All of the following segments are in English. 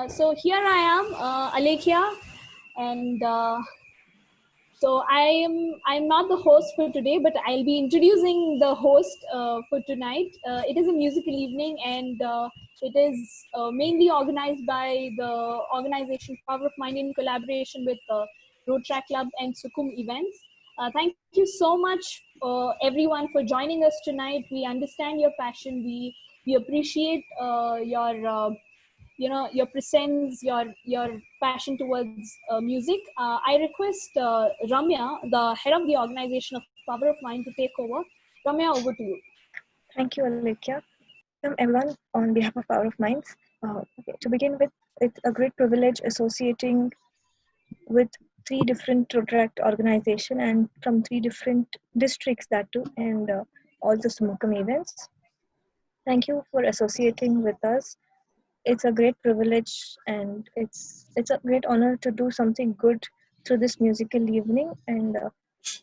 So here I am, Alekhya, and so I'm not the host for today, but I'll be introducing the host for tonight. It is a musical evening, and it is mainly organized by the organization Power of Mind in collaboration with Rotaract Club and Sukum Events. Thank you so much, everyone, for joining us tonight. We understand your passion. We appreciate your presence, your passion towards music. I request Ramya, the head of the organization of Power of Mind, to take over. Ramya, over to you. Thank you, Alekhya. Welcome everyone on behalf of Power of Minds. To begin with, it's a great privilege associating with three different Rotaract organizations and from three different districts that too, and also Sumukam events. Thank you for associating with us. It's a great privilege and it's a great honor to do something good through this musical evening. And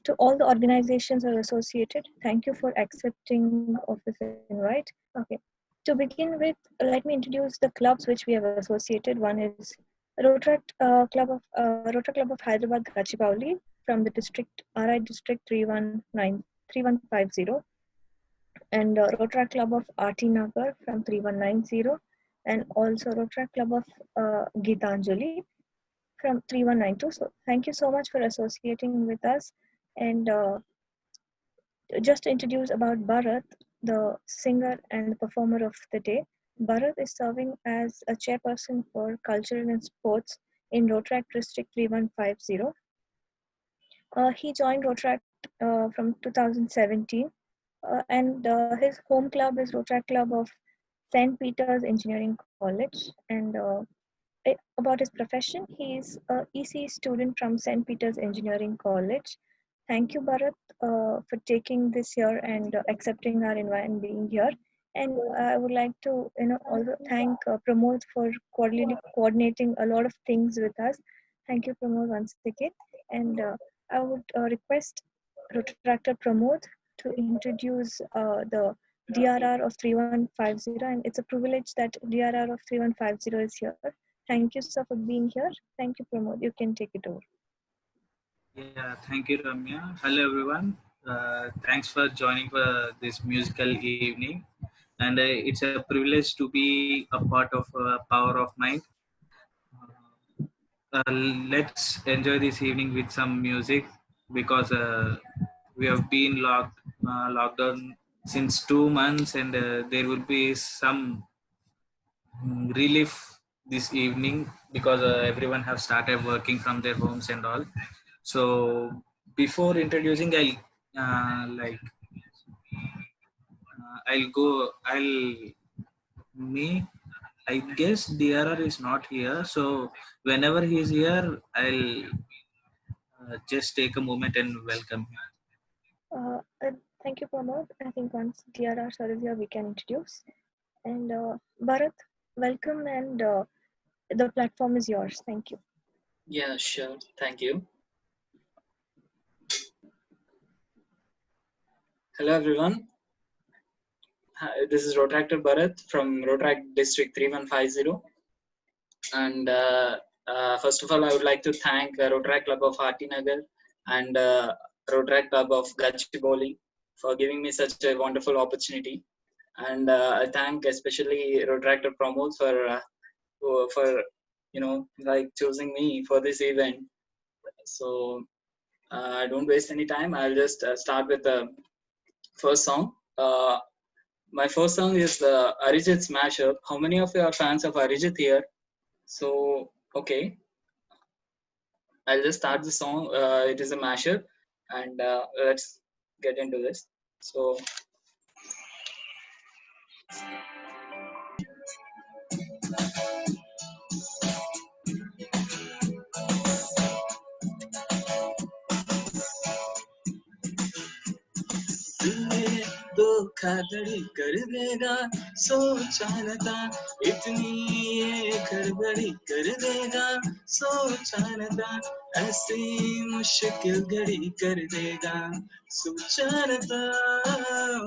to all the organizations that are associated, thank you for accepting of this invite. Okay. To begin with, let me introduce the clubs which we have associated. One is Rotaract Club of Hyderabad Gachibowli from the district RI District 3150, and Rotaract Club of RT Nagar from 3190, and also Rotaract Club of Gitanjali from 3192. So thank you so much for associating with us. And just to introduce about Bharat, the singer and the performer of the day. Bharat is serving as a chairperson for culture and sports in Rotaract District 3150. He joined Rotaract from 2017, and his home club is Rotaract Club of St. Peter's Engineering College. And about his profession, he is a EC student from St. Peter's Engineering College. Thank you, Bharat, for taking this here and accepting our invite and being here. And I would like to, also thank Pramod for coordinating a lot of things with us. Thank you, Pramod, once again. And I would request Rotaractor Pramod to introduce the DRR of 3150, and it's a privilege that DRR of 3150 is here. Thank you, sir, for being here. Thank you, Pramod. You can take it over. Yeah, thank you, Ramya. Hello, everyone. Thanks for joining for this musical evening. And it's a privilege to be a part of Power of Mind. Let's enjoy this evening with some music because we have been locked down since 2 months, and there will be some relief this evening because everyone have started working from their homes and all. So before introducing, I guess DRR is not here. So whenever he is here, I'll just take a moment and welcome him. Thank you, Pramod. I think once DRR sir is here, we can introduce. And Bharat, welcome, and the platform is yours. Thank you. Yeah, sure. Thank you. Hello, everyone. Hi, this is Rotaractor Bharat from Rotaract District 3150. And first of all, I would like to thank Rotaract Club of RT Nagar and Rotaract Club of Gachibowli for giving me such a wonderful opportunity. And I thank especially Rotaractor Pramod for choosing me for this event. So I don't waste any time. I'll just start with the first song. My first song is Arijit's Mashup. How many of you are fans of Arijit here? So, okay. I'll just start the song. It is a mashup, and let's get into this. So, धोखाधड़ी कर देगा सोचा न था इतनी ये गड़बड़ी कर देगा सोचा न था ऐसी मुश्किल घड़ी कर देगा सोचा न था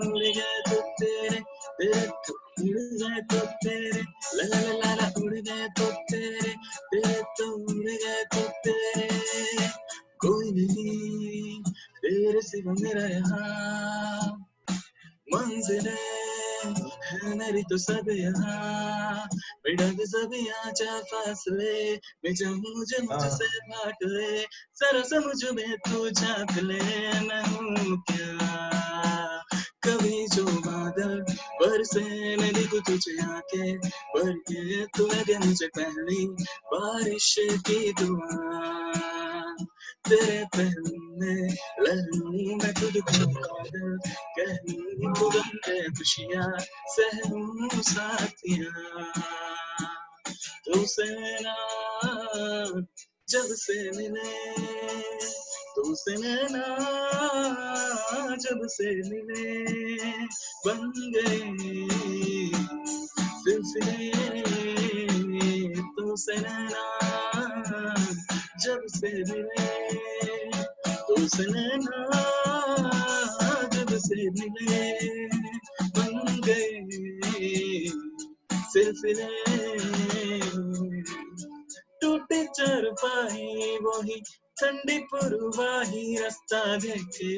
उड़ गया तो तेरे तेरे तो उड़ गए तो तेरे ला ला ला ला उड़ गए तो तेरे तेरे तो उड़ गए तो तेरे कोई नहीं तेरे सिवा मेरा यहाँ मंजिलें है मेरी तो सब यहाँ बेटा भी सब यहाँ जा फासले मैं चाहूँ मुझे मुझसे भाग ले जरा सा मुझ में तू झाँक ले मैं हूँ क्या कभी जो बादल बरसे मैं दिखूं तुझे आके भर के तू लगे मुझे पहली बारिश की दुआ तेरे पहलू में लहरों में खुद को पागल कहूँ तो गम के खुशियाँ सहूँ साथियाँ तुझसे ना जब से मिले तुझसे ना जब से मिले बन गए सिलसिले तुझसे ना जब से मिले तुझसे ना जब से मिले बन गए सिलसिले टूटे चरपाई वही ठंडी पुरवाही रास्ता देखे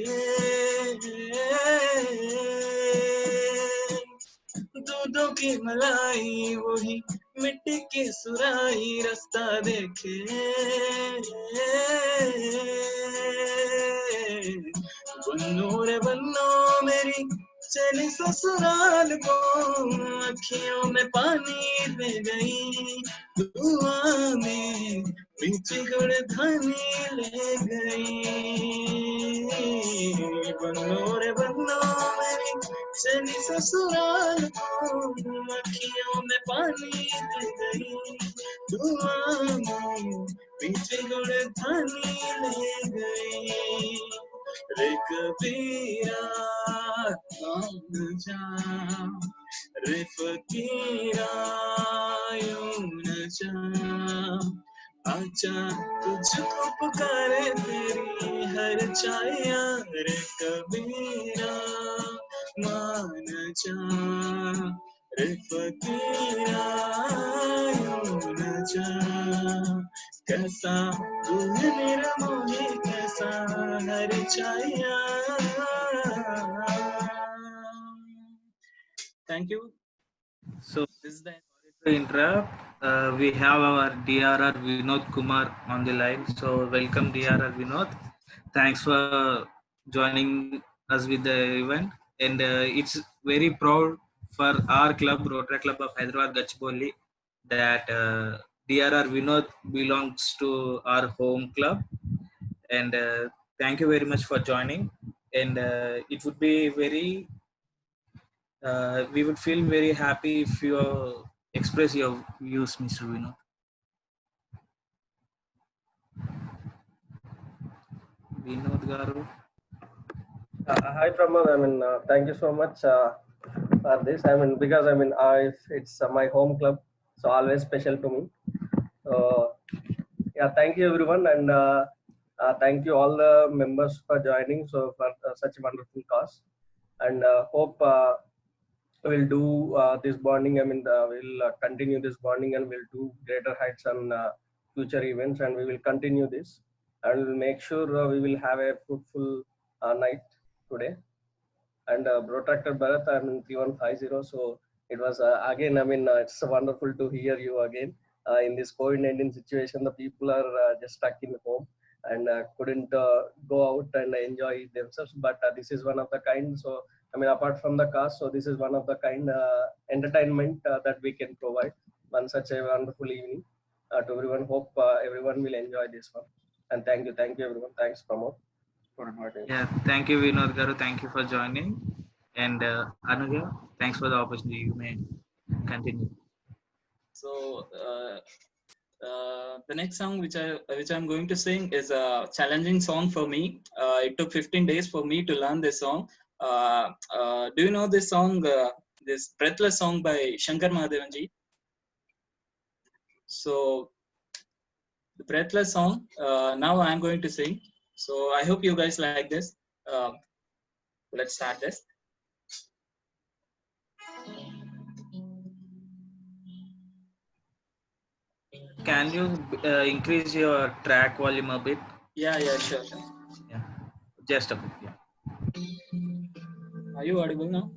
दूधों की मलाई वही मिट्टी की सुराही रास्ता देखे बन्नो रे बन्नो मेरी चली ससुराल को अखियों में पानी दे गई दुआ में पीछे गुड़धानी ले गई बन्नो रे बन्नो मेरी चली ससुराल को अखियों में पानी दे गई दुआ में पीछे गुड़धानी ले गई रे कबीरा मान जा रे फकीरा यूं न जा आजा तुझको पुकारे तेरी हर छाया रे कबीरा मान जा रे फकीरा यूं न जा कैसा तू है मेरा मोही कैसा हर छाया Thank you. So, This is the to interrupt, we have our DRR Vinod Kumar on the line. So, welcome DRR Vinod. Thanks for joining us with the event. And it's very proud for our club, Rotary Club of Hyderabad Gachibowli, that DRR Vinod belongs to our home club. And thank you very much for joining. And it would be very we would feel very happy if you express your views, Mr. Vinod. Vinod Garu. Hi Pramod, thank you so much for this. Because it's my home club, so always special to me. So yeah, thank you everyone, and thank you all the members for joining. So for such a wonderful cause, and hope we'll do this bonding. We'll continue this bonding, and we'll do greater heights on future events, and we will continue this, and we'll make sure we will have a fruitful night today. And Protractor Bharat, I'm in 3150. So it was again, it's wonderful to hear you again. In this COVID-19 situation, the people are just stuck in home and couldn't go out and enjoy themselves. But this is one of the kind. So apart from the cast, so this is one of the kind entertainment that we can provide on such a wonderful evening to everyone. Hope everyone will enjoy this one. And thank you everyone. Thanks, Pramod. Yeah, thank you, Vinod Garu. Thank you for joining. And Anuja, thanks for the opportunity. You may continue. So the next song which I'm going to sing is a challenging song for me. It took 15 days for me to learn this song. Do you know this song? This Breathless song by Shankar Mahadevan ji. So the Breathless song. Now I'm going to sing. So I hope you guys like this. Let's start this. can you increase your track volume a bit? Yeah, sure. Yeah, just a bit. Yeah. Are you audible now?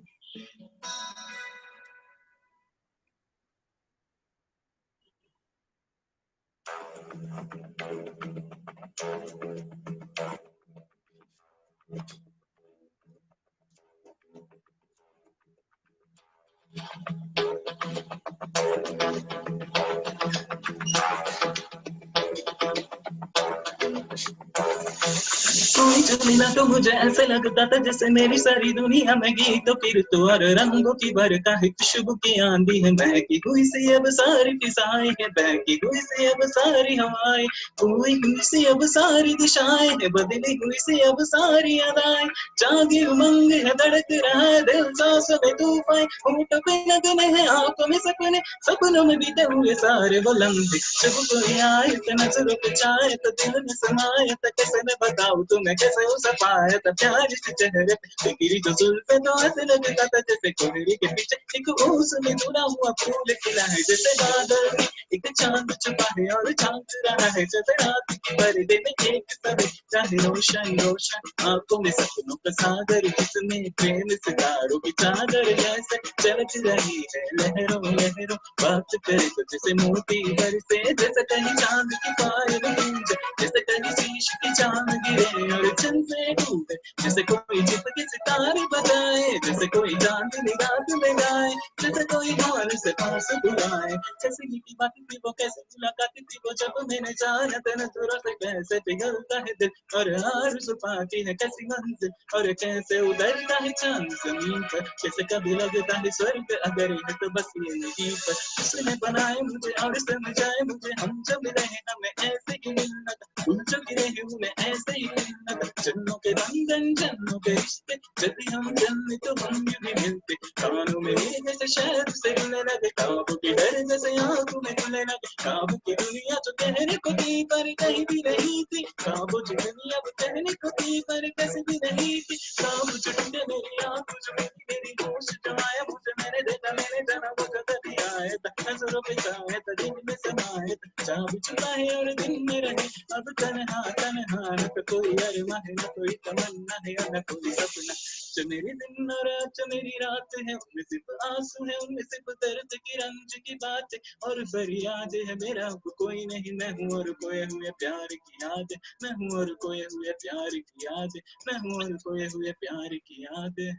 कोई जो मिला तो मुझे ऐसे लगता था जैसे मेरी सारी दुनिया में गीतों की ऋतु और रंगों की बरखा है, खुशबू की आंधी है, महकी हुई सी अब सारी फिजाएं है, बहकी हुई सी अब सारी हवाएं, खोई हुई सी अब सारी दिशाएं है, बदली हुई सी अब सारी अदाएं, जागी उमंग है, धड़क रहा है दिल, सांसों में तूफान, होठों पे नगमे है, आंखों में सपने, सपनों में बीते हुए सारे वो लम्हे, जब कोई आए तो नजरों पे चाहे तो दिल में समाए तो कैसे मैं बताऊं तुम्हें कैसे उसे पाया था, प्यार से चेहरे पे गिरी जो जुल्फे तो ऐसे लगता था जैसे कोहरे के पीछे एक ओस में जुड़ा हुआ फूल खिला है, जैसे बादल में एक चांद छुपा है और झांक रहा है, जैसे रात की पर्दे में एक सवे चाहे रोशन रोशन आंखों में सपनों का सागर, जिसमें प्रेम सितारों की चादर जैसे चलत रही है लहरों लहरों, बात करे तो जैसे मोती बरसे, जैसे कहीं चांद की पायल गूंजे, जैसे कहीं शीश की चांद गिरे और चंद से डूबे, जैसे कोई चिप के सितारे बजाए, जैसे कोई चांदनी रात में गाए, जैसे कोई ढोल से पास बुलाए, जैसे की बात थी वो कैसे मुलाकात थी वो जब मैंने जाना था नजरों से कैसे पिघलता है दिल और आरज़ू पाती है कैसी मंजिल और कैसे उतरता है चांद जमीन पर, कैसे कभी लगता है स्वर्ग अगर है तो बस ये यहीं पर, उसने बनाए मुझे और समझाए मुझे, हम जब रहे हमें ऐसे ही मिलना था, भूल चुके रहे उन्हें ऐसे ही मिलना था, जन्नों के बंधन जन्नों के रिश्ते, जब भी हम जन्मे तो हम यूं ही मिलते, कानों में मेरे जैसे शहर से मिलने लगे, ख्वाबों के डर जैसे आंखों में खुलने लगे, ख्वाबों की दुनिया जो कहने को थी पर कहीं भी नहीं थी, ख्वाबों की दुनिया वो कहने को थी पर कैसे भी नहीं थी, ख्वाब जो टूटे मेरी आंखों जो मेरी होश जो आया मुझे, मैंने देखा मैंने जाना वो कभी आया था, नजरों पे छाया था दिल में समाया था, चाँद छुपा है और दिन में रहे, अब तन्हा तन्हा न तो कोई अरमां है न कोई तमन्ना है और न कोई सपना, जो मेरी दिन और जो मेरी रात है उनमें सिर्फ आंसू है, उनमें सिर्फ दर्द की रंज की बात है और फरियाद है, मेरा अब कोई नहीं, मैं हूँ और खोए हुए प्यार की याद, मैं हूँ और खोए हुए प्यार की याद, मैं हूँ और खोए हुए प्यार की याद है.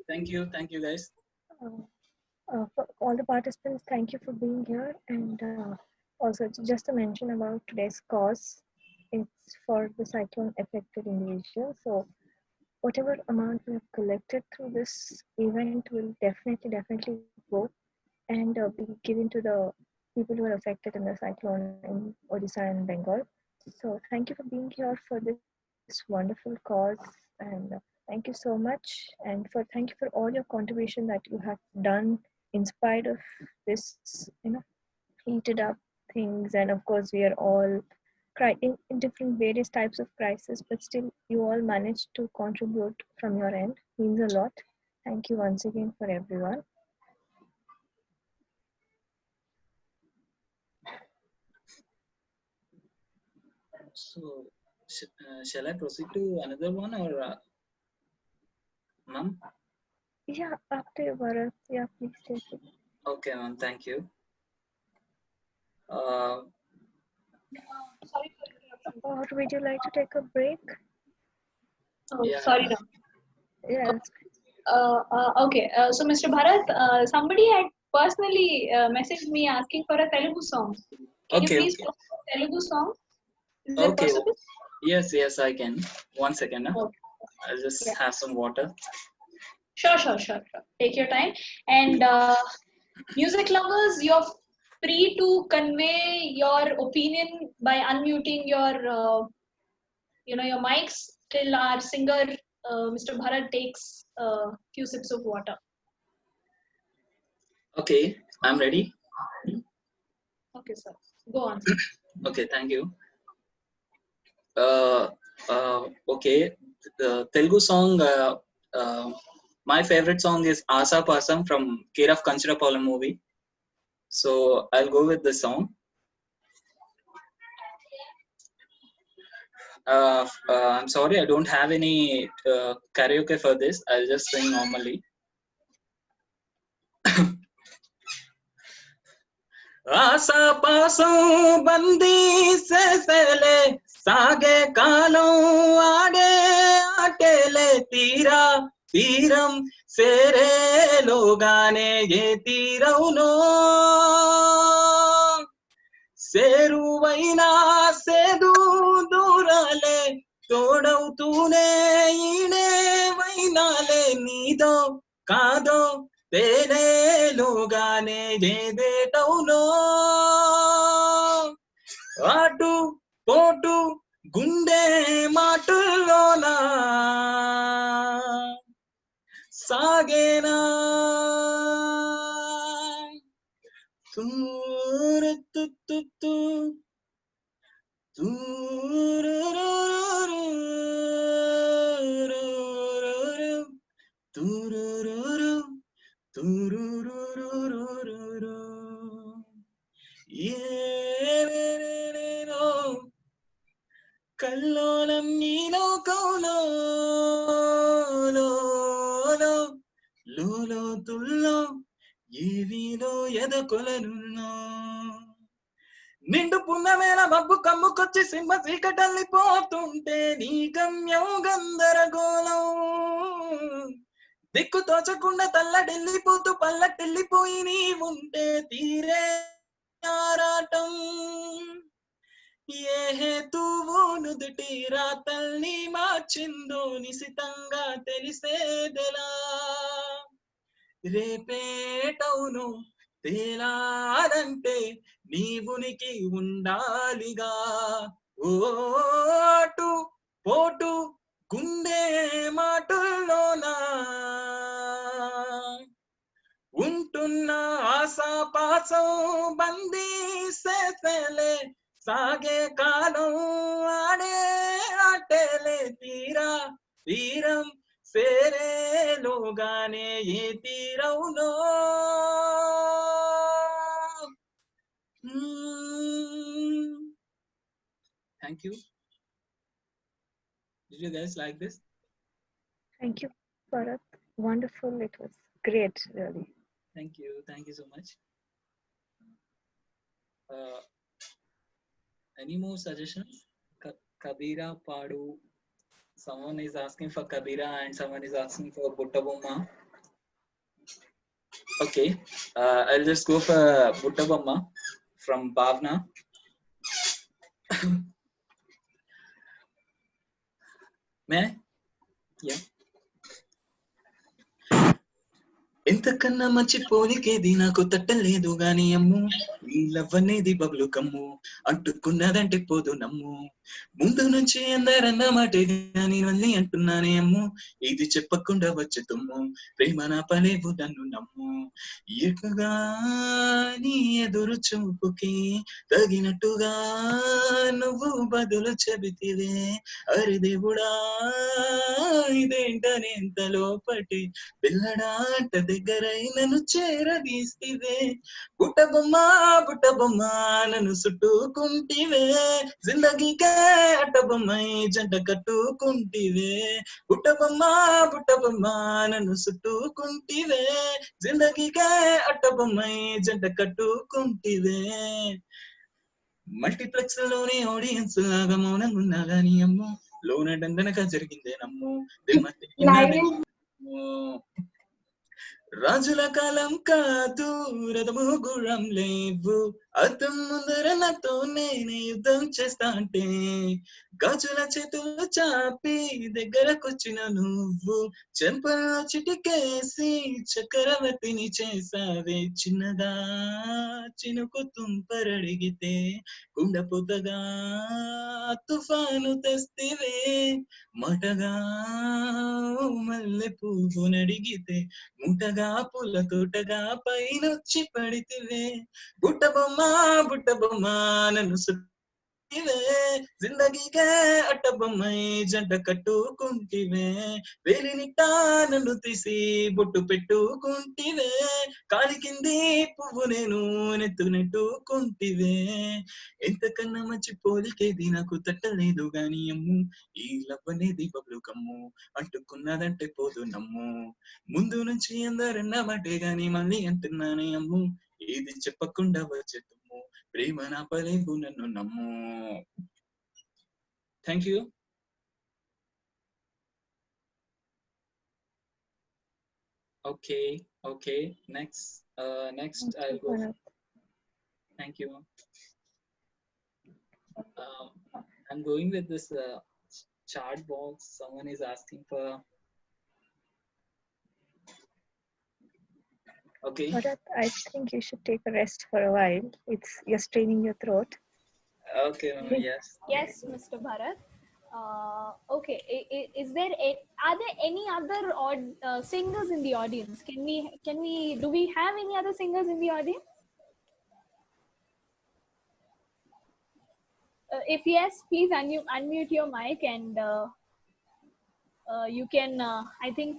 Thank you guys. For all the participants, thank you for being here. And also, just to mention about today's cause, it's for the cyclone affected individuals. So, whatever amount we have collected through this event will definitely go and be given to the people who are affected in the cyclone in Odisha and Bengal. So, thank you for being here for this wonderful cause, and thank you so much, and thank you for all your contribution that you have done in spite of this, heated up things. And of course, we are all in different various types of crisis, but still, you all managed to contribute from your end. Means a lot. Thank you once again for everyone. So, shall I proceed to another one or, ma'am? Yeah, after you, Bharat. Yeah, please take it. Okay, ma'am. Thank you. Sorry for interruption. Or would you like to take a break? Oh, Yeah. sorry. No. Yes. Okay. So, Mr. Bharat, somebody had personally messaged me asking for a Telugu song. Can you please post a Telugu song? Is that Okay. possible? Yes, I can. 1 second. Okay. I'll just have some water. Sure. Take your time. And music lovers, you're free to convey your opinion by unmuting your, your mics till our singer, Mr. Bharat, takes a few sips of water. Okay, I'm ready. Okay, sir. Go on. Okay, thank you. Okay, the Telugu song. My favorite song is Asa Pasam from Care of Kanchirapalam movie. So I'll go with the song. I'm sorry, I don't have any karaoke for this. I'll just sing normally. ఆశాపాసం బందీ సేసేలే సాగే కాలం ఆడే ఆటేలే తీరా తీరం సేరేలోగానే ఏ తీరవునో సేరువైనా సేదు దూరాలే తోడవుతూనే ఈనే వైనాలే నీదో కాదో తేనేలోగానే ఏదేటవునో అటు పోటు గుండె మాటల్లోనా సాగేనా తూరుతుతుతు తూరురురురురు తురురురు తురురురురురు ఏరేరేరో కల్లోలం నీలో కౌలో లోలో తుల్లో ఏవిలో ఎదకొలనున్నో నిండు పున్నమేళ మబ్బు కమ్ముకొచ్చి సింహ చీకటల్లిపోతుంటే నీ గమ్యం గందరగోళం దిక్కు తోచకుండా తల్లడిల్లిపోతూ పల్లటిల్లిపోయి నీ ఉంటే తీరే ఆరాటం ఏ హేతువు నుదుటి రాతల్ని మార్చిందో నిశితంగా తెలిసేదెలా రేపేటవును తేలాలంటే నీ ఉనికి ఉండాలిగా ఓటు పోటు గుండె మాటల్లోనా ఉంటున్న ఆశాపాసం బందీ సేసేలే సాగే కాలం ఆడే ఆటేలే తీరా తీరం సేరేలోగానే ఏ తీరవునో Thank you. Did you guys like this? Thank you, Bharat. Wonderful. It was great, really. Thank you so much. Any more suggestions? Kabira Padu. Someone is asking for Kabira and someone is asking for Butta Bomma. Okay, I'll just go for Butta Bomma from Bhavna. May I? Yeah. ఎంతకన్నా మంచి పోలికేది నాకు తట్టలేదు గాని అమ్ము నీ love అనేది బబులు కమ్ము అంటుకున్నదంటే పోదు నమ్ము ముందు నుంచి అందరన్న మాటే గాని మళ్ళీ అంటున్నానే అమ్ము ఇది చెప్పకుండా వచ్చే తుమ్ము ప్రేమ నా పలేవు నన్ను నమ్ము ఎక్కుగా నీ ఎదురు చూపుకి తగినట్టుగా నువ్వు బదులు చెబితివే అరి దేవుడా ఇదేంటనే ఎంత లోపటి పిల్లడాట దగ్గరై నన్ను చేరదీస్తివే బుట్టబొమ్మ బుట్టబొమ్మ నన్ను చుట్టుకుంటివే జిందగీకే అట్టబొమ్మై జంట కట్టుకుంటివే బుట్టబొమ్మ బుట్టబొమ్మ నన్ను చుట్టుకుంటివే జిందగీకే అట్టబొమ్మై జంట కట్టుకుంటివే మల్టీప్లెక్స్ లోనే ఆడియన్స్ లాగా మౌనంగా ఉన్నా గాని అమ్మో లోన డందనగా జరిగిందే నమ్ము రాజుల కాలం కాదు రథము గుర్రం లేవు అద్దం ముందర నాతో నేనే యుద్ధం చేస్తా అంటే గాజుల చేతులు చాపి దగ్గరకొచ్చిన నువ్వు చెంపలో చిటికేసి చక్రవర్తిని చేసావే చిన్నదా చినుకు తుంపరడిగితే కుండపోతగా తుఫాను తెస్తివే మటగా మల్లె పువ్వు నడిగితే ముటగా పూల తోటగా పైనొచ్చి పడితివే బుట్టబొమ్మ బుట్టబొమ్మ నన్ను ఇవే జిందగీకే అట్టబొమ్మై జంట కట్టుకుంటివే వేలినిట్టా నన్ను తీసి బొట్టు పెట్టుకుంటివే కాలి కింది పువ్వు నేను నెత్తుకుంటివే ఎంతకన్నా మంచి పోలికేది నాకు తట్టలేదు గాని అమ్ము ఈ లవ్ అనేది బబ్లు కమ్ము అంటుకున్నదంటే పోదు నమ్ము ముందు నుంచి అందరన్నమాటే గాని మళ్ళీ అంటున్నానే అమ్ము ఏది చెప్పకుండా వచ్చే తుమ్ము ప్రేమ నాపలేవు నన్ను నమ్ము thank you okay next I'll go thank you I'm going with this chat box someone is asking for okay Bharat, I think you should take a rest for a while. You're straining your throat. okay mama, yes Yes, Mr. Bharat. Okay, is there are there any other singers in the audience? Do we have any other singers in the audience? If yes, please unmute your mic and you can. I think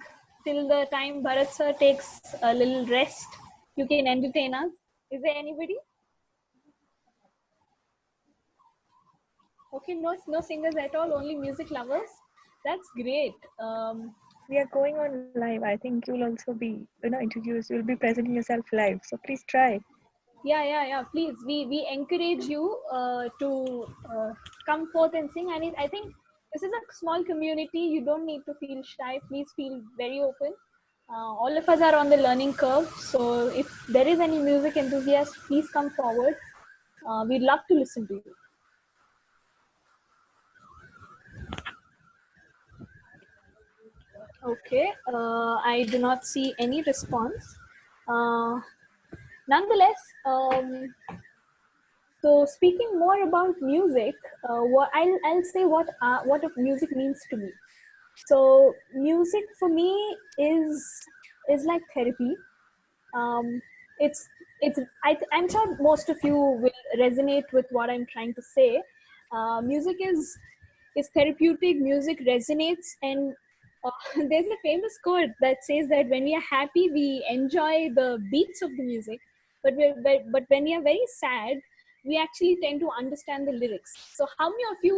till the time Bharat sir takes a little rest, you can entertain us. Is there anybody? Okay, no singers at all, only music lovers. That's great. We are going on live. I think you'll also be, introduced. You'll be presenting yourself live. So please try. Yeah. Please, we encourage you to come forth and sing. And I think this is a small community. You don't need to feel shy. Please feel very open. All of us are on the learning curve. So if there is any music enthusiast, please come forward. We'd love to listen to you. Okay, I do not see any response. Nonetheless, so speaking more about music, I'll say what music means to me. So music for me is like therapy. I'm sure most of you will resonate with what I'm trying to say. Music is therapeutic. Music resonates, and there's a famous quote that says that when we are happy, we enjoy the beats of the music, but when we are very sad, we actually tend to understand the lyrics. So how many of you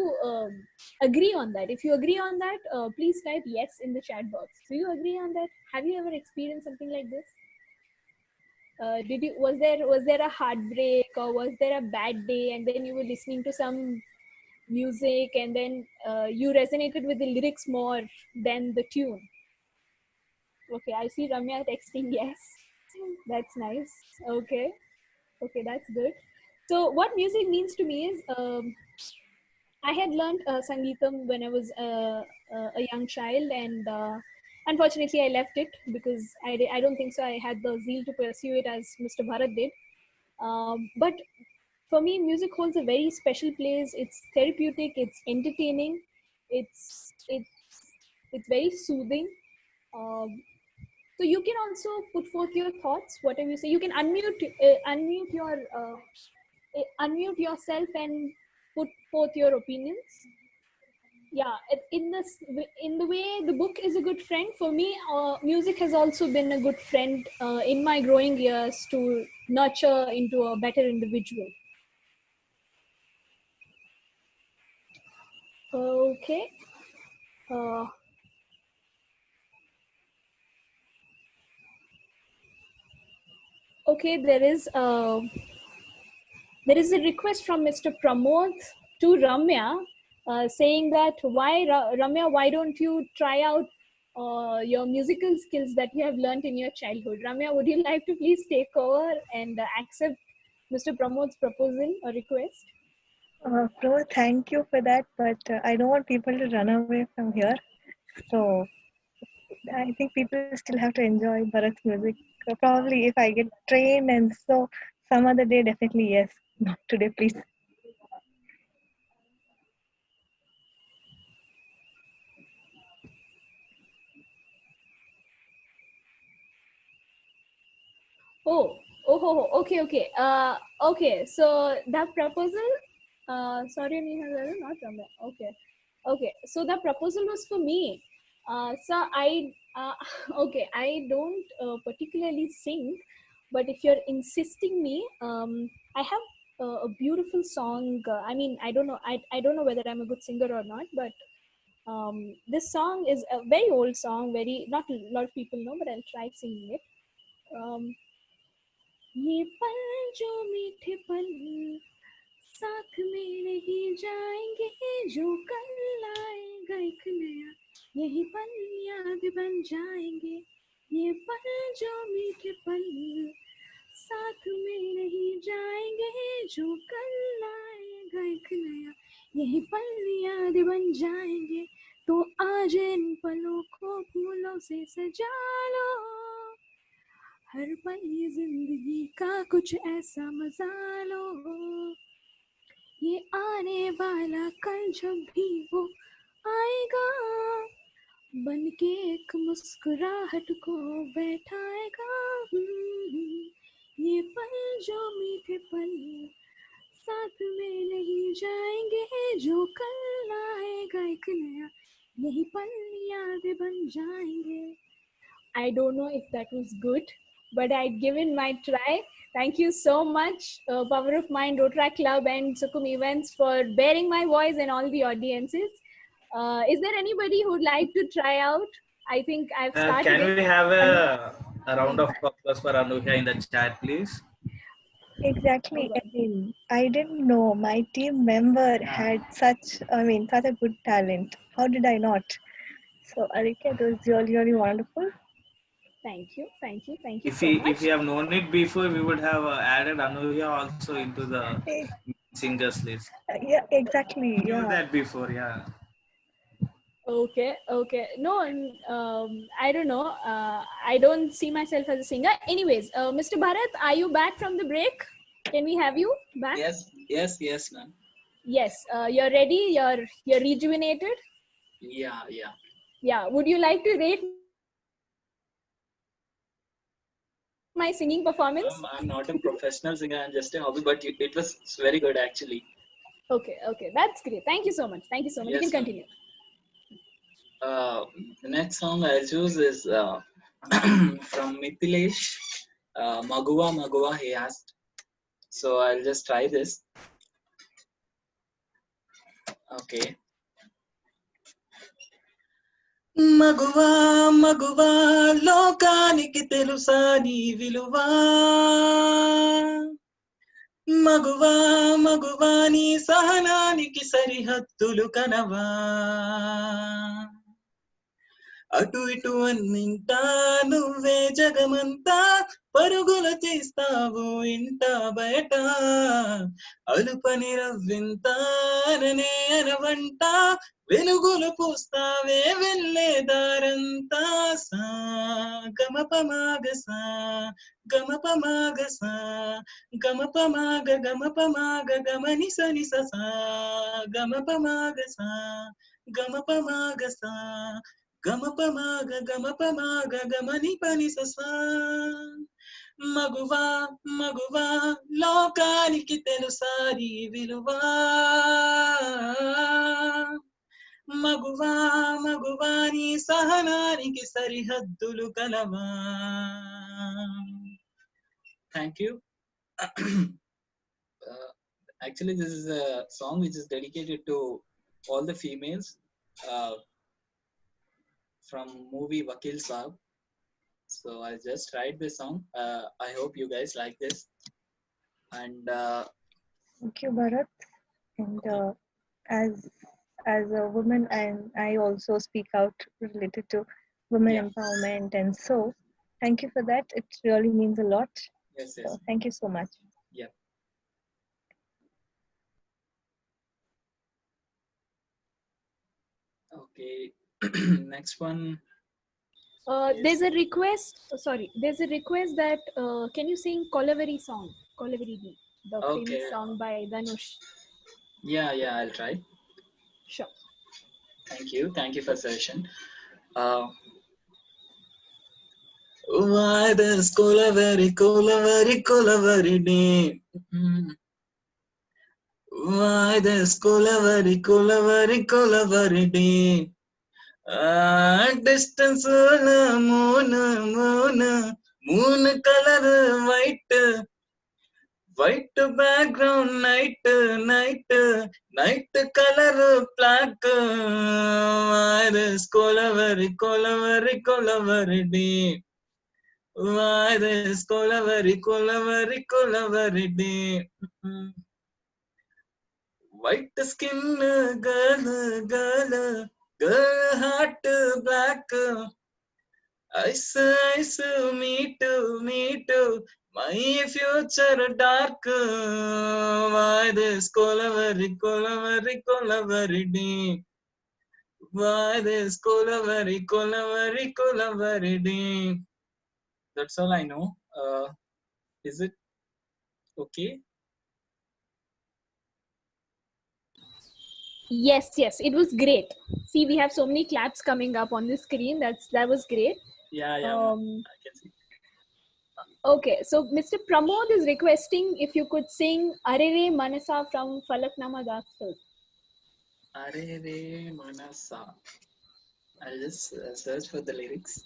agree on that? If you agree on that, please type yes in the chat box. Do you agree on that? Have you ever experienced something like this? Was there a heartbreak, or was there a bad day, and then you were listening to some music and then you resonated with the lyrics more than the tune? Okay, I see Ramya texting yes. That's nice. Okay, that's good. So what music means to me is I had learned Sangeetam when I was a young child, and unfortunately I left it because I don't think so I had the zeal to pursue it as Mr. Bharat did. But for me, music holds a very special place. It's therapeutic, it's entertaining, it's very soothing. So you can also put forth your thoughts, whatever you say. You can unmute yourself and put forth your opinions. Yeah, in the way the book is a good friend for me, music has also been a good friend in my growing years to nurture into a better individual. Okay. Okay, there is a request from Mr. Pramod to Ramya saying that Ramya, why don't you try out your musical skills that you have learned in your childhood? Ramya, would you like to please take over and accept Mr. Pramod's proposal or request? Pro, thank you for that, but I don't want people to run away from here. So I think people still have to enjoy Bharat's music. Probably if I get trained and so some other day, definitely yes. Not today, please. Okay. Okay. So that proposal Sorry, Neha, not Ramya. Okay. Okay. So the proposal was for me. So okay, I don't particularly sing, but if you're insisting me, I have a beautiful song. I mean, I don't know whether I'm a good singer or not, but this song is a very old song. Not a lot of people know, but I'll try singing it. Um, ये पल जो मीठे पल साथ में नहीं जाएंगे जो कल आएगा एक नया यही पल याद बन जाएंगे ये पल जो मीठे पल साथ में नहीं जाएंगे जो कल आएगा एक नया यही पल याद बन जाएंगे तो आज इन पलों को फूलों से सजा लो हर पल ये जिंदगी का कुछ ऐसा मजा लो ये आने वाला कल जब भी वो आएगा बन के एक मुस्कुराहट को बैठाएगा ये पल जो मीठे पल साथ में नहीं जाएंगे जो कल आएगा एक नया यही पल याद बन जाएंगे I don't know if that was good, but I'd given my try. Thank you so much, Power of Mind, Rotaract Club, and Sukum Events for bearing my voice and all the audiences. Is there anybody who'd like to try out? I think I've started. Can we have a round of applause for Anuja in the chat, please? Exactly. I mean, I didn't know my team member had such a good talent. How did I not? So, Arika, it was really, really wonderful. Thank you so much. If we have known it before, we would have added Anuja also into the singers list. Yeah, exactly. We knew that before, yeah. Okay. No, I don't know. I don't see myself as a singer. Anyways, Mr. Bharat, are you back from the break? Can we have you back? Yes, ma'am. Yes. You're ready. You're rejuvenated. Yeah. Yeah. Would you like to rate my singing performance? I'm not a professional singer. I'm just a hobby, but it was very good actually. Okay. That's great. Thank you so much. Yes, you can continue. The next song I choose is from Mithilesh, Maguwa, he asked. So I'll just try this. Okay. మగువా లోకానికి తెలుసా నీ విలువా మగువా నీ సహనానికి సరిహద్దులు కనవా అటు ఇటు అన్నింటా నువ్వే జగమంతా పరుగులు తీస్తావు ఇంట బయట అలుపని రవ్వింతాననే అనవంట వెలుగులు పూస్తావే వెళ్ళే దారంతా సా గమపమాగసా గమపమాగసా గమపమాగ గమని సని ససా గమపమాగసా గమపమాగసా గమపమాగ గమని పని ససా మగువా లోకానికి తెలుసా నీ విలువా మగువా నీ సహనానికి సరిహద్దులు కలవా. Thank you. Actually, this is a song which is dedicated to all the females from movie Vakil Saab. So I just write this song. I hope you guys like this. And thank you, Bharat. And as a woman, and I also speak out related to women empowerment, and so thank you for that. It really means a lot. Yes. So thank you so much. Yeah. Okay. Next one. There's a request. There's a request that can you sing Kolavari song? Kolavari, the famous song by Dhanush. Yeah, I'll try. Sure. Thank you for suggestion. Why does Kolavari name? Why this Kolavari, Kolavari, Kolavari day? Distance moon, moon color white, white background night, night, night color black. Why this Kolavari, Kolavari, Kolavari day? Why this Kolavari, Kolavari, Kolavari day? White skin girl, girl heart black. Ice, ice, me too, my future dark. Why this Kolavari, Kolavari, Kolavari day? Why this Kolavari, Kolavari, Kolavari day? That's all I know. Is it okay? Yes, it was great. See, we have so many claps coming up on the screen. That was great. Yeah, I can see. Okay, so Mr. Pramod is requesting if you could sing Arere Manasa from Falaknama Gospel. Arere Manasa. I'll just search for the lyrics.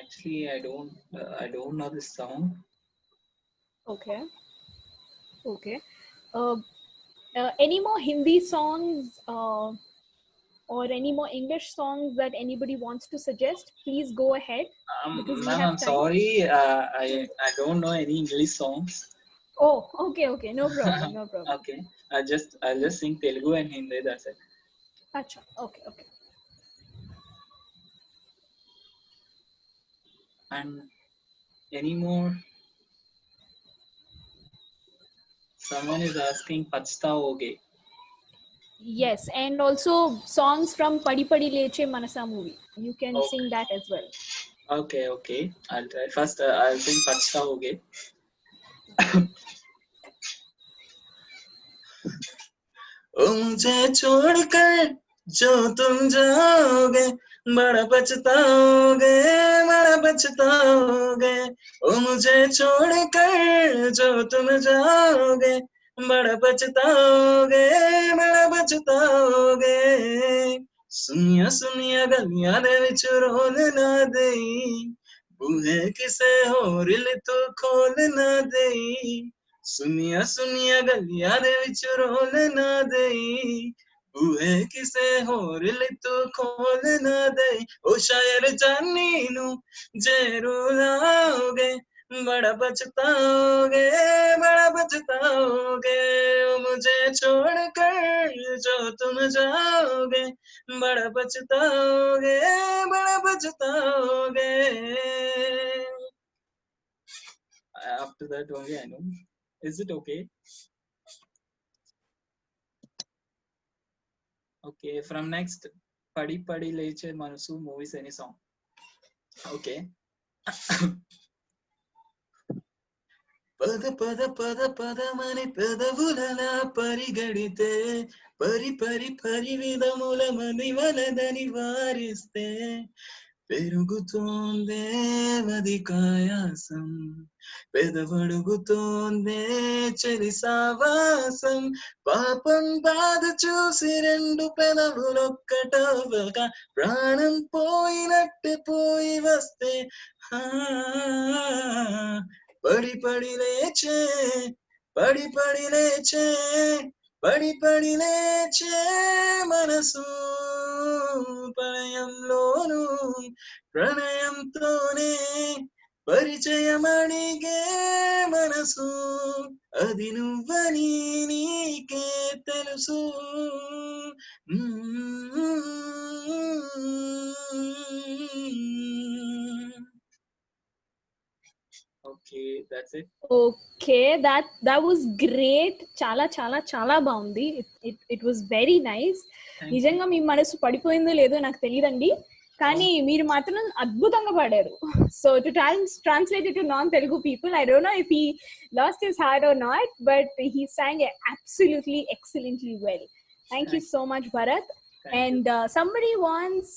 Actually, I don't know this song. Okay. Any more Hindi songs or any more English songs that anybody wants to suggest? Please go ahead. Because we Ma'am, have I'm time. sorry. I don't know any English songs. Oh, okay. No problem. Okay. I'll just sing Telugu and Hindi. That's it. Acha. Okay. And any more? Someone is asking Pachtaoge. Yes, and also songs from Padi Padi Leche Manasa movie. You can sing that as well. Okay. I'll try. First, I'll sing Pachtaoge. मुझे छोड़कर जो तुम जाओगे बड़ा पछताओगे ओ मुझे छोड़कर जो तुम जाओगे बड़ा पछताओगे सुनिया गलियां दे विच रोल ना देई बूहे किसे होर ले तू खोल ना देई सुनिया गलियां दे विच रोल ना देई बूहे किसे होर ले तू खोल ना देई ओ शायर जानी नू जे रुलाओगे बड़ा पछताओगे ओ मुझे छोड़कर जो तुम जाओगे बड़ा पछताओगे After that only I know. Is it okay? Okay, from next Padi Padi Leche Manasu movies any song. Okay. పద మని పెదవులలా పరిగడితే పరి విధముల మది వలదని వారిస్తే పెరుగుతోందే మది కాయాసం పెదవడుగుతోందే చెలి సావాసం పాపం బాధ చూసి రెండు పెదవులొక్కటవ్వక ప్రాణం పోయినట్టు పోయి వస్తే పడి పడి లేచే మనసు ప్రళయంలోను ప్రణయంతోనే పరిచయమడిగే మనసు అది నువ్వని నీకే తెలుసు Okay, that's it. Okay, that was great. చాలా బాగుంది. It was very nice. నిజంగా మీ మనసు పడిపోయిందో లేదో నాకు తెలియదండి, కానీ మీరు మాత్రం అద్భుతంగా పాడారు. So to translate it to non-Telugu people, I don't know if he lost his heart or not, but he sang absolutely excellently well. Thank you so much, Bharat. And somebody wants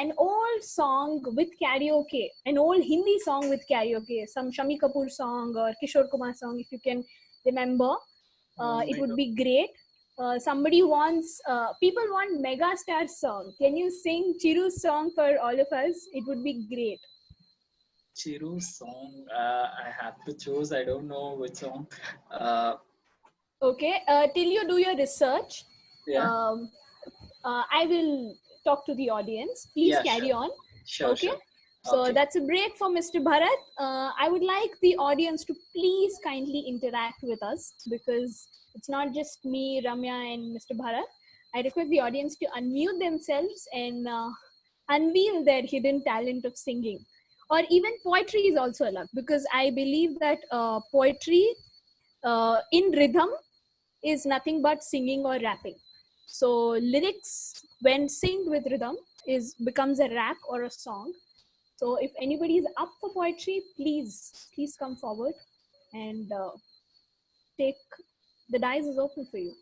an old song with karaoke, an old Hindi song with karaoke, some Shami Kapoor song or Kishore Kumar song. If you can remember. It would be great. Somebody wants, people want Megastar song. Can you sing Chiru's song for all of us? It would be great. Chiru song. I have to choose. I don't know which song. Okay, till you do your research, Yeah. I will talk to the audience. Please Yeah, carry sure. on. Sure. Okay. Sure. So Okay. that's a break for Mr. Bharat. I would like the audience to please kindly interact with us, because it's not just me, Ramya, and Mr. Bharat. I request the audience to unmute themselves and unveil their hidden talent of singing. Or even poetry is also allowed, because I believe that poetry in rhythm is nothing but singing or rapping. So lyrics, when synced with rhythm, becomes a rap or a song. So if anybody is up for poetry, please come forward and take, the dice is open for you.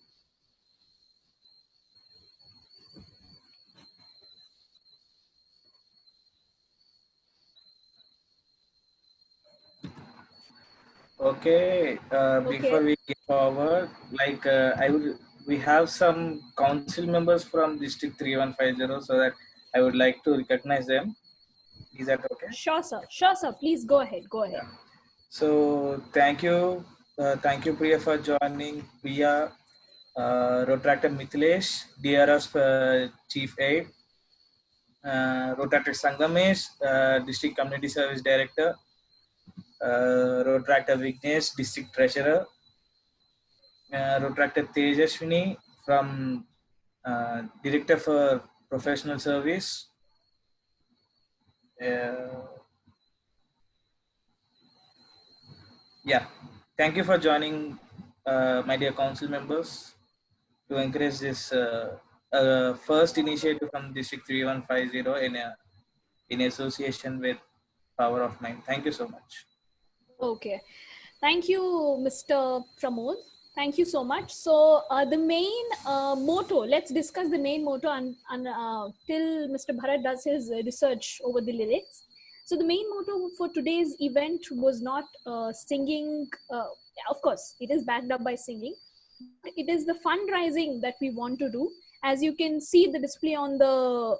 Okay, before Okay. we get forward, like we have some council members from District 3150, so that I would like to recognize them. Is that okay? Sure, sir. Sure, sir. Please go ahead. Go ahead. Yeah. So thank you, Priya, for joining. Priya, Rotractor Mithilesh, DRS Chief Aide, Rotractor Sangamesh, District Community Service Director, Rotractor Vignesh, District Treasurer, Rotractor Tejaswini from Director for Professional Service. Yeah, thank you for joining, my dear council members, to encourage this first initiative from District 3150 in association with Power of Mind. Thank you so much. Okay. Thank you, Mr. Pramod. Thank you so much. So the main motto, let's discuss the main motto till Mr. Bharat does his research over the lyrics. So the main motto for today's event was not singing. Of course, it is backed up by singing. It is the fundraising that we want to do. As you can see the display on the,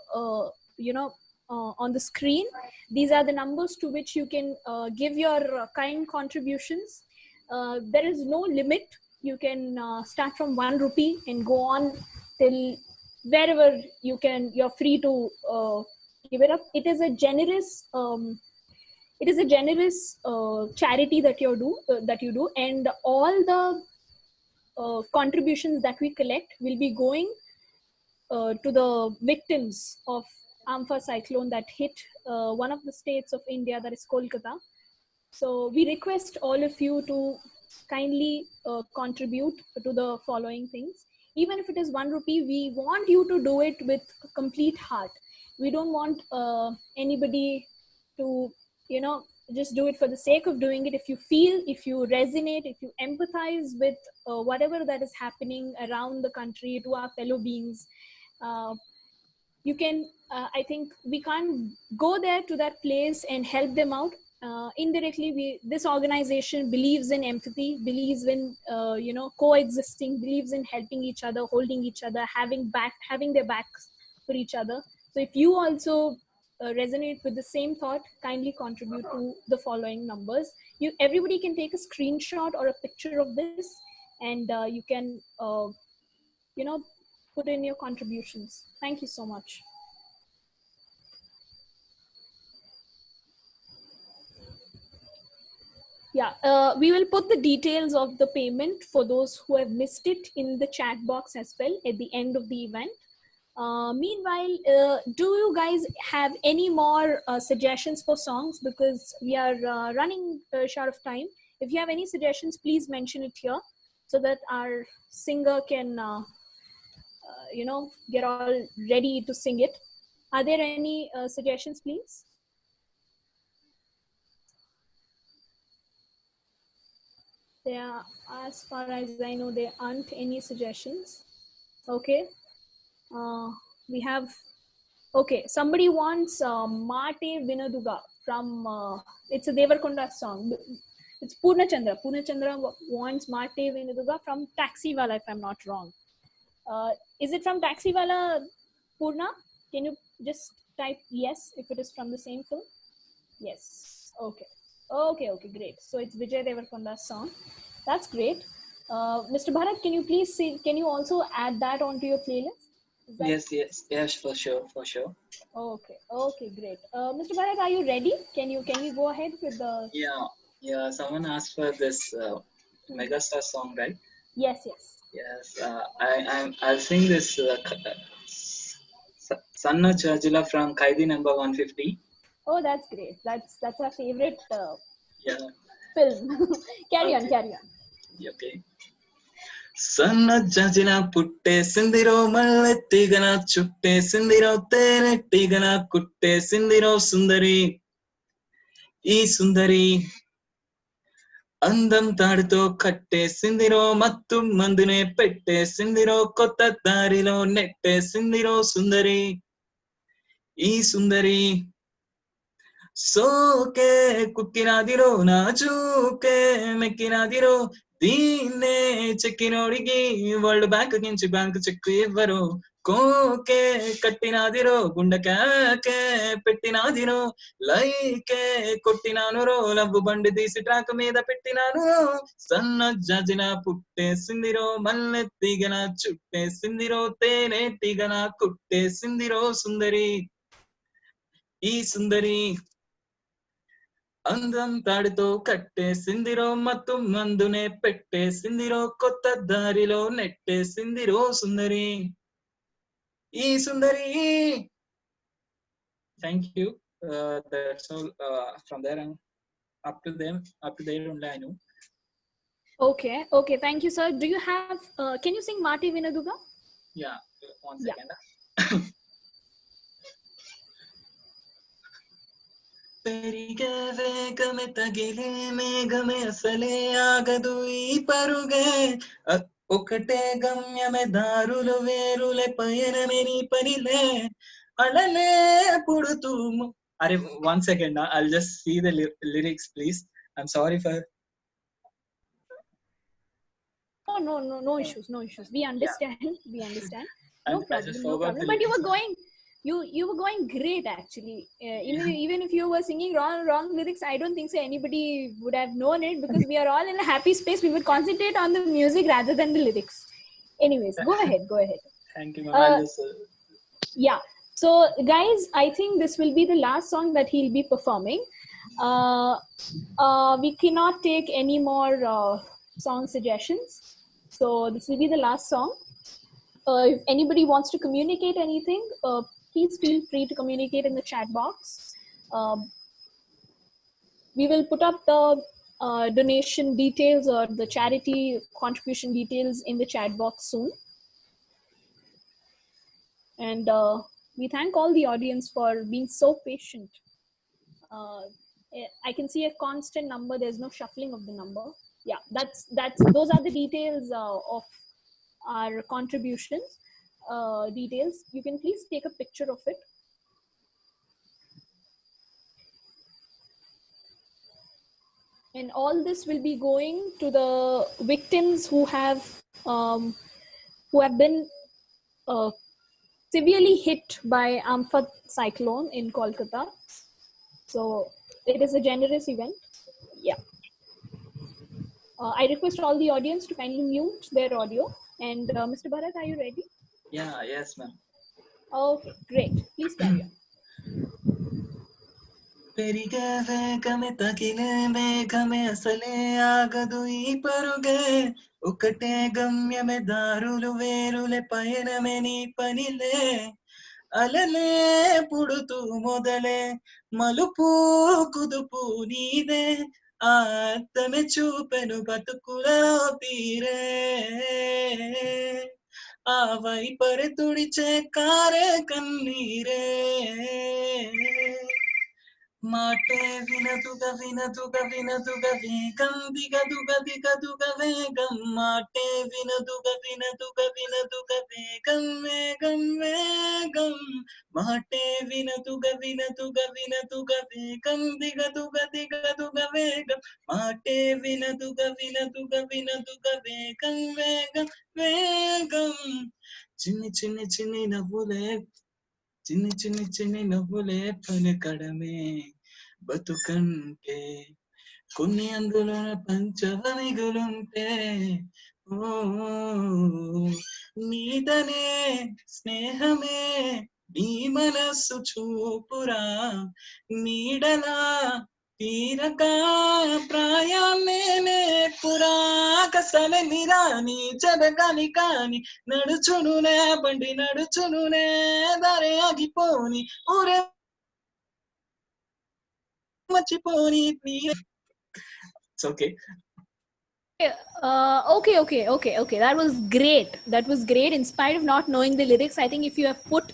on the screen, these are the numbers to which you can give your kind contributions. There is no limit. You can start from 1 rupee and go on till wherever you can. You're free to give it up. It is a generous charity that you do, and all the contributions that we collect will be going to the victims of Amphan cyclone that hit one of the states of India, that is Kolkata. So we request all of you to kindly contribute to the following things. Even if it is 1 rupee, we want you to do it with a complete heart. We don't want anybody to, just do it for the sake of doing it. If you feel, if you resonate, if you empathize with whatever that is happening around the country to our fellow beings, you can, I think we can't go there to that place and help them out. Indirectly, this organization believes in empathy, believes in coexisting, believes in helping each other, holding each other, having their backs for each other. So if you also resonate with the same thought, kindly contribute to the following numbers. Everybody can take a screenshot or a picture of this, and you can put in your contributions. Thank you so much. Yeah, we will put the details of the payment for those who have missed it in the chat box as well at the end of the event. Meanwhile, do you guys have any more suggestions for songs? Because we are running short of time. If you have any suggestions, please mention it here so that our singer can, get all ready to sing it. Are there any suggestions, please? There, as far as I know, there aren't any suggestions. Okay. We have, okay, somebody wants Mate Vinaduga from, it's a Devarkonda song. It's Purna Chandra. Purna Chandra wants Mate Venuduga from Taxiwala, if I'm not wrong. Is it from Taxiwala, Purna? Can you just type yes if it is from the same film? Yes. Okay. Okay, great. So it's Vijay Deverakonda's song. That's great. Mr. Bharat, can you please see, can you also add that onto your playlist? Yes, for sure. Okay, great. Mr. Bharat, are you ready? Can we go ahead with the... Yeah, someone asked for this Megastar song, right? Yes. Yes, I'll sing this Sanna Chajila from Kaidi number 150. Oh, that's great. That's our favorite film. Carry on. Okay. సన్న జజిన పుట్టే సిందిరో మల్లెత్తిగన చుట్టే సిందిరో తేనెట్టిగన కుట్టే సిందిరో సుందరి ఈ సుందరి అందం తాడుతో కట్టే సిందిరో మత్తు మందునే పెట్టే సిందిరో కొత్త దారిలో నెట్టే సిందిరో సుందరి ఈ సుందరి సోకే కుక్కినాదిరో నా చూకే మెక్కినాదిరో దీన్నే చెక్కినోడికి వరల్డ్ బ్యాంక్ నుంచి బ్యాంక్ చెక్ ఇవ్వరు కోకే కట్టినాదిరో గుండెకే పెట్టినాదిరో లైకే కొట్టినాను రో లవ్వు బండి తీసి ట్రాక్ మీద పెట్టినాను సన్న జజిన పుట్టేసిందిరో మల్లెత్తిగన చుట్టేసిందిరో తేనెట్టిగన కుట్టేసిందిరో సుందరి ఈ సుందరి అందం తాడుతో కట్టే సిందిరో మత్తు మందునే పెట్టే సిందిరో కొత్త దారిలో నెట్టే సిందిరో సుందరి ఈ సుందరి thank you that's all from there up to there only I know. Okay, thank you, sir. Do you have can you sing Mate Venuduga? Yeah, one second. పెరిగే వేగమే తగిలే మేఘమే అసలే ఆగదు ఈ పరుగే ఒకటే గమ్యమే దారులు వేరులే పయనమే నీ పనిలే అలలే పుడుతూ అరే 1 second I'll just see the lyrics please. I'm sorry for no issues. We understand. No problem. But you were going great actually. Even if you were singing wrong lyrics, I don't think so anybody would have known it, because we are all in a happy space. We would concentrate on the music rather than the lyrics. Anyways, go ahead. Thank you, ma'am. Yeah, so guys, I think this will be the last song that he'll be performing. We cannot take any more song suggestions, so this will be the last song. If anybody wants to communicate anything, please feel free to communicate in the chat box. We will put up the donation details or the charity contribution details in the chat box soon. And we thank all the audience for being so patient. I can see a constant number. There's no shuffling of the number. Yeah, those are the details of our contributions. Details. You can please take a picture of it. And all this will be going to the victims who have been severely hit by Amphan cyclone in Kolkata. So it is a generous event. Yeah. I request all the audience to kindly mute their audio. And Mr. Bharat, are you ready? Yeah, yes, ma'am. Okay, great. Please carry on. పెరిగే వేగమే తగిలే మేఘమే అసలే ఆగదు ఈ పరుగే ఒకటే గమ్యమే దారులు వేరులే పయనమే నీ పనిలే అలలే పుడుతూ మొదలే మలుపు కుదుపు నీదే ఆత్తమే చూపెను బతుకులో తీరే ఆ వైపరి తుడిచే కారే కన్నీరే మాటే వినదుగ వేగం దిగదుగ వేగం మాటే వినదుగ వేగం మాటే వినదుగ వేగం దిగదుగ వేగం మాటే వినదుగ వినదుగ వినదుగ వేగం వేగం వేగం చిన్ని చిన్ని చిన్ని నవ్వులే చిన్ని చిన్ని చిన్ని నవ్వులే పలకడమే బతుకంటే కొన్ని అందులోన పంచవమిగులుంటే ఓ నీదనే స్నేహమే నీ మనస్సు చూపురా నీడలా తీరక ప్రాయాన్నే పురాకసమే నిరాని జరగాని కాని నడుచునునే బండి నడుచునునే దారే ఆగిపోని ఊరే మర్చిపోని it's okay Okay. That was great. That was great. In spite of not knowing the lyrics, I think if you have put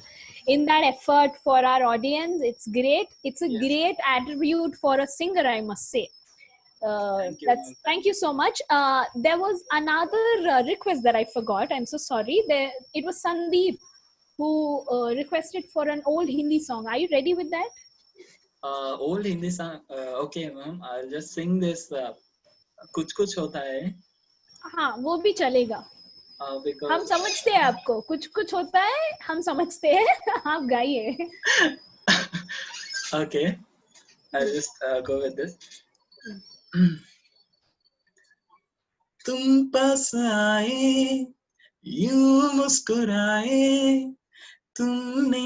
in that effort for our audience, it's great. It's a Yes. great attribute for a singer, I must say. Thank you, ma'am. Thank you so much. There was another request that I forgot. I'm so sorry. It was Sandeep who requested for an old Hindi song. Are you ready with that? Old Hindi song. Okay, ma'am. I'll just sing this. कुछ कुछ होता है हाँ, वो भी चलेगा. हम because समझते हैं आपको. कुछ कुछ होता है, हम समझते हैं. आप गाइए. okay, I'll just go with this. तुम पास आए यूं मुस्कुराए तुमने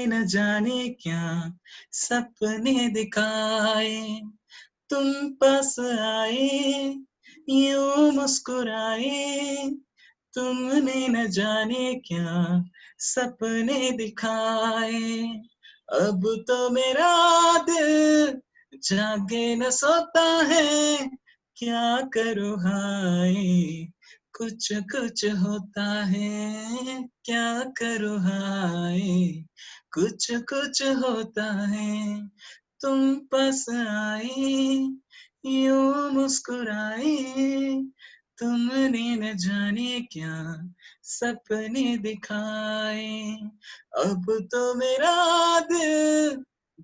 न जाने क्या सपने दिखाए तुम पास आए यूं मुस्कुराए तुमने न जाने क्या सपने दिखाए अब तो मेरा दिल जागे न सोता है क्या करूँ हाय कुछ कुछ होता है क्या करूँ हाय कुछ कुछ होता है तुम पास आए यूं मुस्कुराए तुमने न जाने क्या सपने दिखाए अब तो मेरा दिल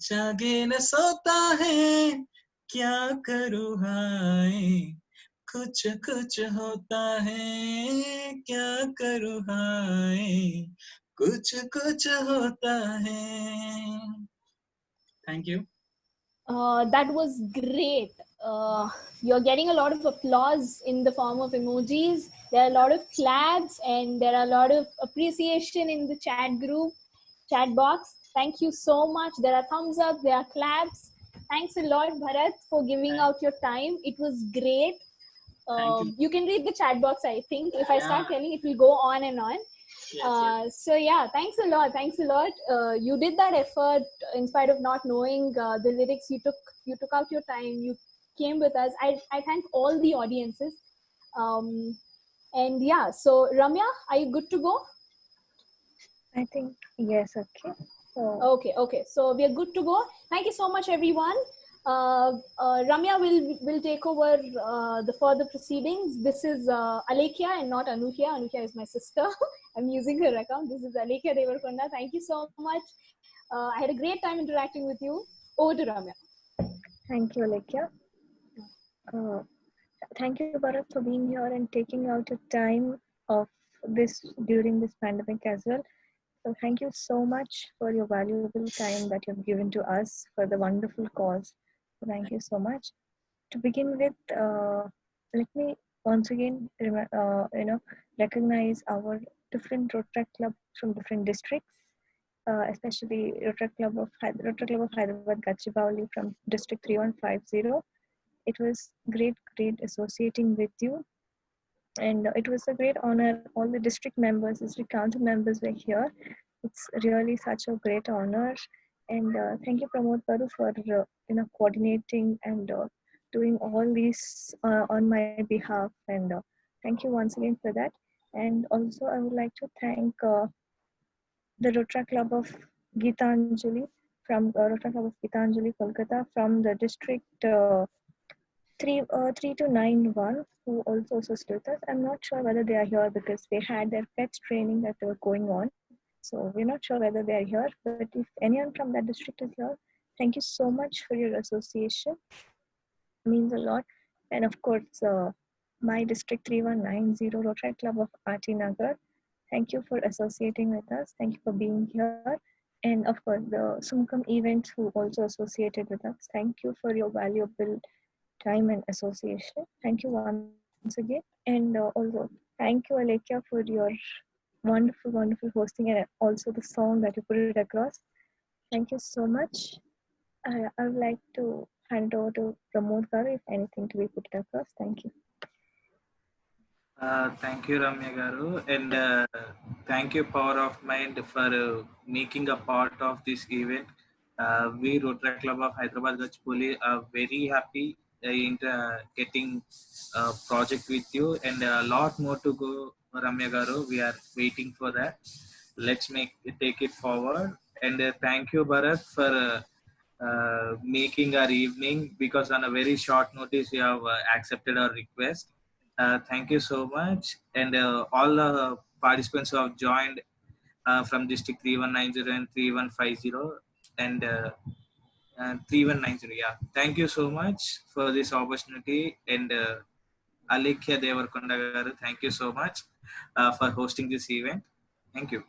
जागे न सोता है क्या करूँ हाय कुछ कुछ होता है क्या करूँ हाय कुछ कुछ होता है thank you That was great. You're getting a lot of applause in the form of emojis. There are a lot of claps and there are a lot of appreciation in the chat group, chat box. Thank you so much. There are thumbs up, there are claps. Thanks a lot, Bharat, for giving out your time. It was great. Thank you. You can read the chat box, I think. If I start Yeah. telling, it will go on and on. Yes. So yeah, thanks a lot. You did that effort in spite of not knowing the lyrics. You took out your time. You came with us. I thank all the audiences. And yeah, so Ramya, are you good to go? I think yes. Okay. So Okay. So we are good to go. Thank you so much, everyone. Ramya will take over the further proceedings. This is Alekhya and not Anukhya. Anukhya is my sister. I'm using her account. This is Alekhya Devarkonda. Thank you so much. I had a great time interacting with you. Over to Ramya. thank you, Alekhya. Thank you, Bharat, for being here and taking out your time of this during this pandemic as well. So thank you so much for your valuable time that you've given to us for the wonderful cause. So thank you so much. To begin with, let me once again recognize our different Rotary club from different districts, especially Rotary Club of Hyderabad Gachibowli from District 3150. It was great associating with you, and it was a great honor. All the district members, district council members were here. It's really such a great honor, and thank you, Pramod Baru, for coordinating and doing all these on my behalf. And thank you once again for that. And also, I would like to thank the Rotary Club of Gitanjali from Rotary Club of Gitanjali, Kolkata, from the district 3291, who also assisted us. I'm not sure whether they are here because they had their pets training that were going on. So we're not sure whether they are here, but if anyone from that district is here, Thank you so much for your association. Means a lot. And of course, my district 3190 Rotary Club of RT Nagar. Thank you for associating with us. Thank you for being here. And of course, the Sumkam events who also associated with us. Thank you for your valuable time and association. Thank you once again. And also, thank you, Alekia, for your wonderful, wonderful hosting and also the song that you put it across. Thank you so much. I would like to hand over to Pramod Garu if anything to be put across. Thank you. Thank you, Ramya Garu, and thank you, Power of Mind, for making a part of this event. We Rotary Club of Hyderabad Gachipoli are very happy in getting a project with you, and a lot more to go, Ramya Garu. We are waiting for that. Let's take it forward. And thank you, Bharat, for making our evening, because on a very short notice you have accepted our request. Thank you so much, and all the participants who have joined from District 3190 and 3150 and 3190. Yeah, thank you so much for this opportunity, and Alekhya Devarkonda garu, thank you so much for hosting this event. Thank you.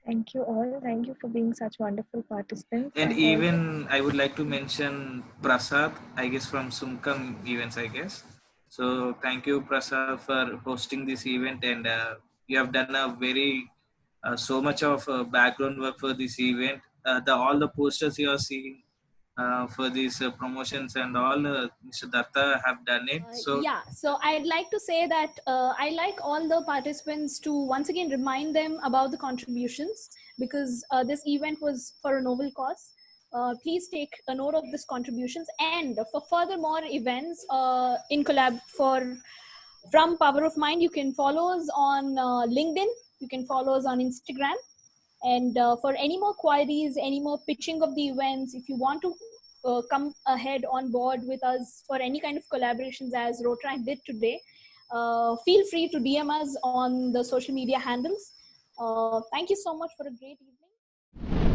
Thank you all. Thank you for being such wonderful participants. And even I would like to mention Prasad, I guess from Sumkam events, I guess. So thank you, Prasad, for hosting this event, and you have done a very so much of background work for this event. All the posters you are seeing for these promotions and all, Mr. Datta have done it. So yeah, so I'd like to say that I like all the participants to once again remind them about the contributions, because this event was for a noble cause. Please take a note of these contributions, and for further more events in collab from Power of Mind, you can follow us on LinkedIn, you can follow us on Instagram, and for any more queries, any more pitching of the events, if you want to come ahead on board with us for any kind of collaborations as Rotaract did today, feel free to DM us on the social media handles. Thank you so much for a great evening.